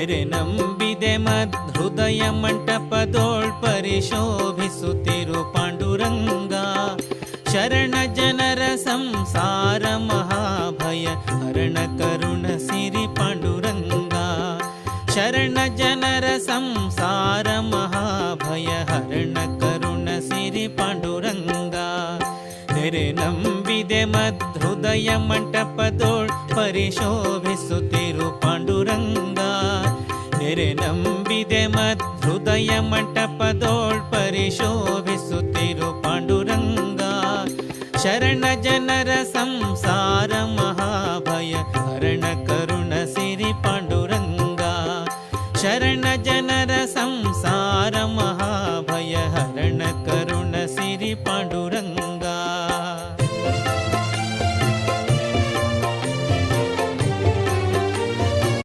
ನೆರೆ ನಂಬಿದೆ ಮದ್ಹೃದಯ ಮಂಟಪದೋಳ್ ಪರಿಶೋಭಿಸುತ್ತಿರು ಪಾಂಡುರಂಗ. ಶರಣ ಜನರ ಸಂಸಾರ ಮಹಾಭಯ ಹರಣ ಕರುಣ ಸಿರಿ ಪಾಂಡುರಂಗ. ಶರಣ ಜನರ ಸಂಸಾರ ಮಹಾಭಯ ಹರಣ ಕರುಣ ಸಿರಿ ಪಾಂಡುರಂಗ. ನೆರೆ ನಂಬಿದೆ ಮದ್ಹೃದಯ ಮಂಟಪದೋಳ್ ಪರಿಶೋಭಿಸುತ್ತಿರು ಪಾಂಡುರಂಗ. ನೆರೆ ನಂಬಿದೆ ಮದ್ಹೃದಯ ಮಂಟಪದೋಳ್ ಪರಿಶೋಭಿಸುತ್ತಿರು ಪಾಂಡುರಂಗ. ಶರಣ ಜನರ ಸಂಸಾರ ಮಹಾಭಯ ಹರಣ